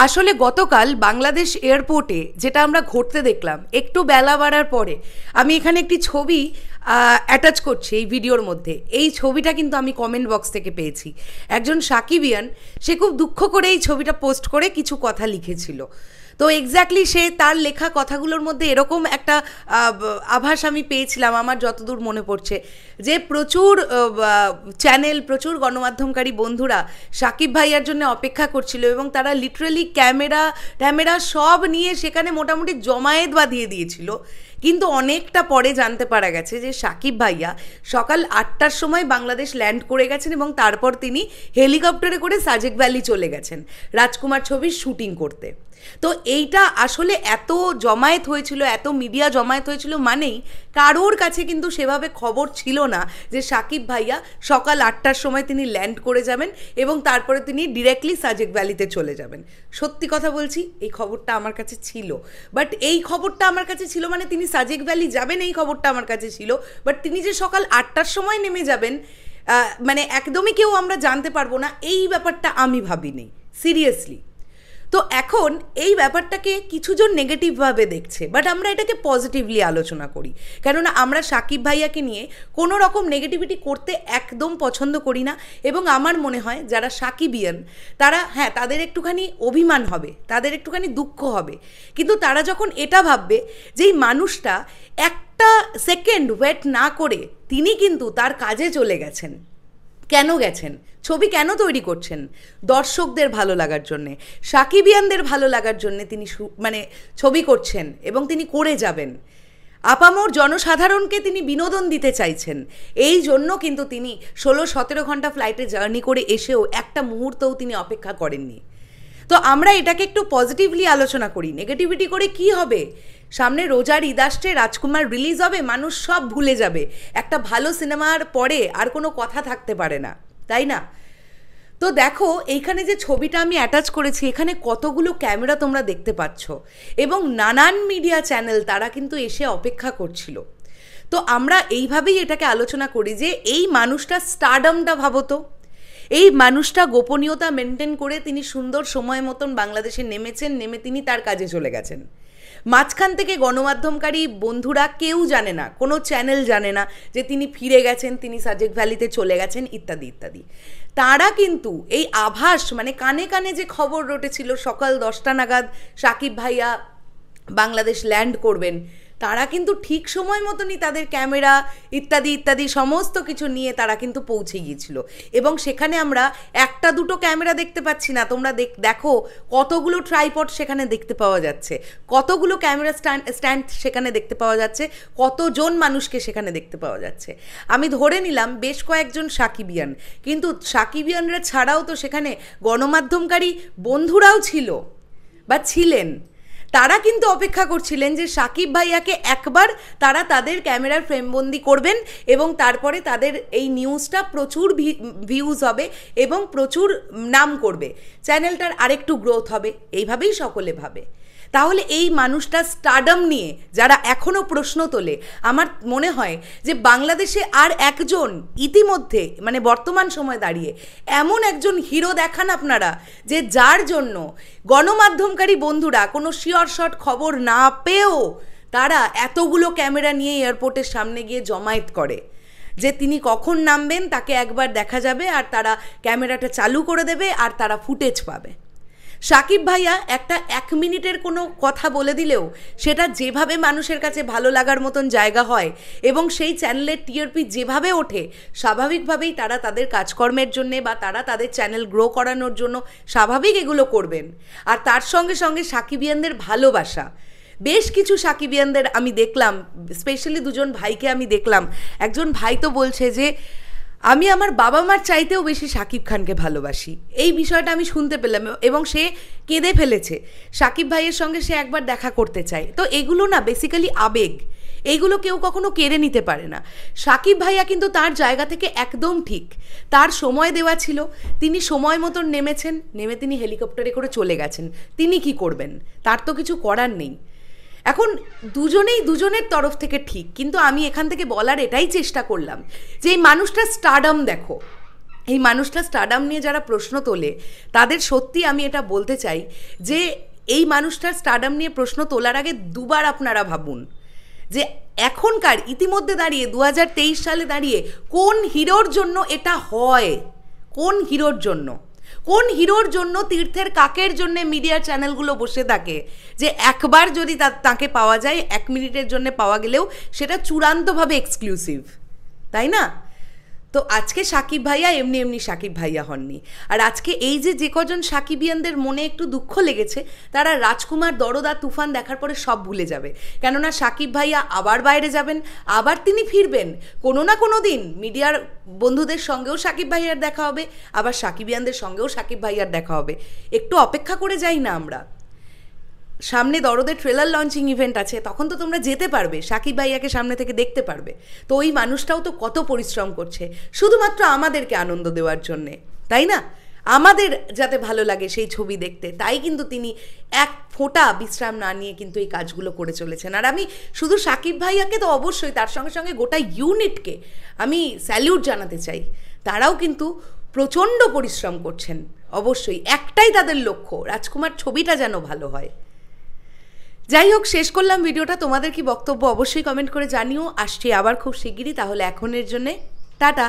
আসলে গতকাল বাংলাদেশ এয়ারপোর্টে যেটা আমরা ঘটতে দেখলাম, একটু বেলা বাড়ার পরে আমি এখানে একটি ছবি অ্যাটাচ করছি এই ভিডিওর মধ্যে। এই ছবিটা কিন্তু আমি কমেন্ট বক্স থেকে পেয়েছি। একজন সাকিবিয়ান, সে খুব দুঃখ করে এই ছবিটা পোস্ট করে কিছু কথা লিখেছিল। তো এক্স্যাক্টলি সে তার লেখা কথাগুলোর মধ্যে এরকম একটা আভাস আমি পেয়েছিলাম, আমার যতদূর মনে পড়ছে, যে প্রচুর চ্যানেল, প্রচুর গণমাধ্যমকারী বন্ধুরা সাকিব ভাইয়ার জন্য অপেক্ষা করছিল এবং তারা লিটারালি ক্যামেরা সব নিয়ে সেখানে মোটামুটি জমায়েত বাঁধিয়ে দিয়েছিল। কিন্তু অনেকটা পরে জানতে পারা গেছে যে সাকিব ভাইয়া সকাল 8টার সময় বাংলাদেশ ল্যান্ড করে গেছেন এবং তারপর তিনি হেলিকপ্টারে করে সাজেক ভ্যালি চলে গেছেন রাজকুমার ছবির শুটিং করতে। তো এইটা আসলে এত জমায়েত হয়েছিল, এত মিডিয়া জমায়েত হয়েছিল, মানেই কারোর কাছে কিন্তু সেভাবে খবর ছিল না যে সাকিব ভাইয়া সকাল 8টার সময় তিনি ল্যান্ড করে যাবেন এবং তারপরে তিনি ডিরেক্টলি সাজেক ভ্যালিতে চলে যাবেন। সত্যি কথা বলছি, এই খবরটা আমার কাছে ছিল, বাট এই খবরটা আমার কাছে ছিল মানে তিনি সাজেক ভ্যালি যাবেন এই খবরটা আমার কাছে ছিল, বাট তিনি যে সকাল 8টার সময় নেমে যাবেন মানে একদমই কেউ আমরা জানতে পারবো না, এই ব্যাপারটা আমি ভাবিনি সিরিয়াসলি। তো এখন এই ব্যাপারটাকে কিছুজন নেগেটিভভাবে দেখছে, বাট আমরা এটাকে পজিটিভলি আলোচনা করি, কেননা আমরা সাকিব ভাইয়াকে নিয়ে কোনো রকম নেগেটিভিটি করতে একদম পছন্দ করি না। এবং আমার মনে হয় যারা সাকিবিয়ান তারা, হ্যাঁ, তাদের একটুখানি অভিমান হবে, তাদের একটুখানি দুঃখ হবে, কিন্তু তারা যখন এটা ভাববে যে এই মানুষটা একটা সেকেন্ড ওয়েট না করে তিনি কিন্তু তার কাজে চলে গেছেন। কেন গেছেন? ছবি কেন তৈরি করছেন? দর্শকদের ভালো লাগার জন্যে, সাকিবিয়ানদের ভালো লাগার জন্যে তিনি মানে ছবি করছেন এবং তিনি করে যাবেন। আপামর জনসাধারণকে তিনি বিনোদন দিতে চাইছেন, এই জন্য কিন্তু তিনি 16-17 ঘন্টা ফ্লাইটে জার্নি করে এসেও একটা মুহূর্তও তিনি অপেক্ষা করেননি। তো আমরা এটাকে একটু পজিটিভলি আলোচনা করি, নেগেটিভিটি করে কি হবে? সামনে রোজার ঈদ আসছে, রাজকুমার রিলিজ হবে, মানুষ সব ভুলে যাবে। একটা ভালো সিনেমার পরে আর কোনো কথা থাকতে পারে না, তাই না? তো দেখো এইখানে যে ছবিটা আমি অ্যাটাচ করেছি, এখানে কতগুলো ক্যামেরা তোমরা দেখতে পাচ্ছ এবং নানান মিডিয়া চ্যানেল তারা কিন্তু এসে অপেক্ষা করছিল। তো আমরা এইভাবেই এটাকে আলোচনা করি যে এই মানুষটা স্টারডমটা ভাবো তো, এই মানুষটা গোপনীয়তা মেনটেন করে তিনি সুন্দর সময় মতন বাংলাদেশে নেমেছেন, নেমে তিনি তার কাজে চলে গেছেন। মাঝখান থেকে গণমাধ্যমকারী বন্ধুরা কেউ জানে না, কোনো চ্যানেল জানে না যে তিনি ফিরে গেছেন, তিনি সাজেক ভ্যালিতে চলে গেছেন ইত্যাদি ইত্যাদি। তারা কিন্তু এই আভাস, মানে কানে কানে যে খবর রটেছিল সকাল 10টা নাগাদ সাকিব ভাইয়া বাংলাদেশ ল্যান্ড করবেন, তারা কিন্তু ঠিক সময় মতনই তাদের ক্যামেরা ইত্যাদি ইত্যাদি সমস্ত কিছু নিয়ে তারা কিন্তু পৌঁছে গিয়েছিল। এবং সেখানে আমরা একটা দুটো ক্যামেরা দেখতে পাচ্ছি না, তোমরা দেখো কতগুলো ট্রাইপড সেখানে দেখতে পাওয়া যাচ্ছে, কতগুলো ক্যামেরা স্ট্যান্ড সেখানে দেখতে পাওয়া যাচ্ছে, কতজন মানুষকে সেখানে দেখতে পাওয়া যাচ্ছে। আমি ধরে নিলাম বেশ কয়েকজন সাকিবিয়ান, কিন্তু সাকিবিয়ানরা ছাড়াও তো সেখানে গণমাধ্যমকারী বন্ধুরাও ছিল বা ছিলেন। তারা কিন্তু অপেক্ষা করছিলেন যে সাকিব ভাইয়াকে একবার তারা তাদের ক্যামেরার ফ্রেমবন্দি করবেন এবং তারপরে তাদের এই নিউজটা প্রচুর ভিউজ হবে এবং প্রচুর নাম করবে, চ্যানেলটার আরেকটু গ্রোথ হবে, এইভাবেই সকলে ভাবে। তাহলে এই মানুষটা স্টারডম নিয়ে যারা এখনও প্রশ্ন তোলে, আমার মনে হয় যে বাংলাদেশে আর একজন ইতিমধ্যে মানে বর্তমান সময় দাঁড়িয়ে এমন একজন হিরো দেখান আপনারা যে যার জন্য গণমাধ্যমকারী বন্ধুরা কোনো শিওর শট খবর না পেয়েও তারা এতগুলো ক্যামেরা নিয়ে এয়ারপোর্টের সামনে গিয়ে জমায়েত করে যে তিনি কখন নামবেন তাকে একবার দেখা যাবে আর তারা ক্যামেরাটা চালু করে দেবে আর তারা ফুটেজ পাবে। সাকিব ভাইয়া একটা 1 মিনিটের কোনো কথা বলে দিলেও সেটা যেভাবে মানুষের কাছে ভালো লাগার মতন জায়গা হয় এবং সেই চ্যানেলের টিআরপি যেভাবে ওঠে, স্বাভাবিকভাবেই তারা তাদের কাজকর্মের জন্যে বা তারা তাদের চ্যানেল গ্রো করানোর জন্য স্বাভাবিক এগুলো করবেন। আর তার সঙ্গে সঙ্গে সাকিবিয়ানদের ভালোবাসা, বেশ কিছু সাকিবিয়ানদের আমি দেখলাম, স্পেশালি দুজন ভাইকে আমি দেখলাম। একজন ভাই তো বলছে যে আমি আমার বাবা মার চাইতেও বেশি শাকিব খানকে ভালোবাসি, এই বিষয়টা আমি শুনতে পেলাম এবং সে কেঁদে ফেলেছে, সাকিব ভাইয়ের সঙ্গে সে একবার দেখা করতে চায়। তো এগুলো না বেসিক্যালি আবেগ, এইগুলো কেউ কখনো কেড়ে নিতে পারে না। সাকিব ভাইয়া কিন্তু তার জায়গা থেকে একদম ঠিক, তার সময় দেওয়া ছিল, তিনি সময় মতন নেমেছেন, নেমে তিনি হেলিকপ্টারে করে চলে গেছেন। তিনি কি করবেন? তার তো কিছু করার নেই। এখন দুজনেই দুজনের তরফ থেকে ঠিক, কিন্তু আমি এখান থেকে বলার এটাই চেষ্টা করলাম যে এই মানুষটা স্টারডম দেখো, এই মানুষটা স্টারডাম নিয়ে যারা প্রশ্ন তোলে তাদের সত্যি আমি এটা বলতে চাই যে এই মানুষটার স্টারডাম নিয়ে প্রশ্ন তোলার আগে দুবার আপনারা ভাবুন যে এখনকার ইতিমধ্যে দাঁড়িয়ে 2023 সালে দাঁড়িয়ে কোন হিরোর জন্য এটা হয়, কোন হিরোর জন্য, কোন হিরোর জন্য তীর্থের কাকের জন্য মিডিয়া চ্যানেলগুলো বসে থাকে যে একবার যদি তাকে পাওয়া যায় 1 মিনিটের জন্য পাওয়া গেলেও সেটা চূড়ান্তভাবে এক্সক্লুসিভ, তাই না? তো আজকে সাকিব ভাইয়া এমনি এমনি সাকিব ভাইয়া হননি। আর আজকে এই যে কজন সাকিবিয়ানদের মনে একটু দুঃখ লেগেছে তারা রাজকুমার, দরদা, তুফান দেখার পরে সব ভুলে যাবে, কেননা সাকিব ভাইয়া আবার বাইরে যাবেন, আবার তিনি ফিরবেন কোনো না কোনো দিন। মিডিয়ার বন্ধুদের সঙ্গেও সাকিব ভাইয়ার দেখা হবে, আবার সাকিবিয়ানদের সঙ্গেও সাকিব ভাইয়ার দেখা হবে। একটু অপেক্ষা করে যাই না আমরা। সামনে দরদের ট্রেলার লঞ্চিং ইভেন্ট আছে, তখন তো তোমরা যেতে পারবে, সাকিব ভাইয়াকে সামনে থেকে দেখতে পারবে। তো ওই মানুষটাও তো কত পরিশ্রম করছে শুধুমাত্র আমাদেরকে আনন্দ দেওয়ার জন্যে, তাই না? আমাদের যাতে ভালো লাগে সেই ছবি দেখতে, তাই কিন্তু তিনি এক ফোঁটা বিশ্রাম না নিয়ে কিন্তু এই কাজগুলো করে চলেছেন। আর আমি শুধু সাকিব ভাইয়াকে তো অবশ্যই, তার সঙ্গে সঙ্গে গোটা ইউনিটকে আমি স্যালিউট জানাতে চাই। তারাও কিন্তু প্রচণ্ড পরিশ্রম করছেন, অবশ্যই একটাই তাদের লক্ষ্য, রাজকুমার ছবিটা যেন ভালো হয়। যাই হোক, শেষ করলাম ভিডিওটা। তোমাদের কি বক্তব্য অবশ্যই কমেন্ট করে জানিও। আসছি আবার খুব শিগগিরই, তাহলে এখনের জন্যে টাটা।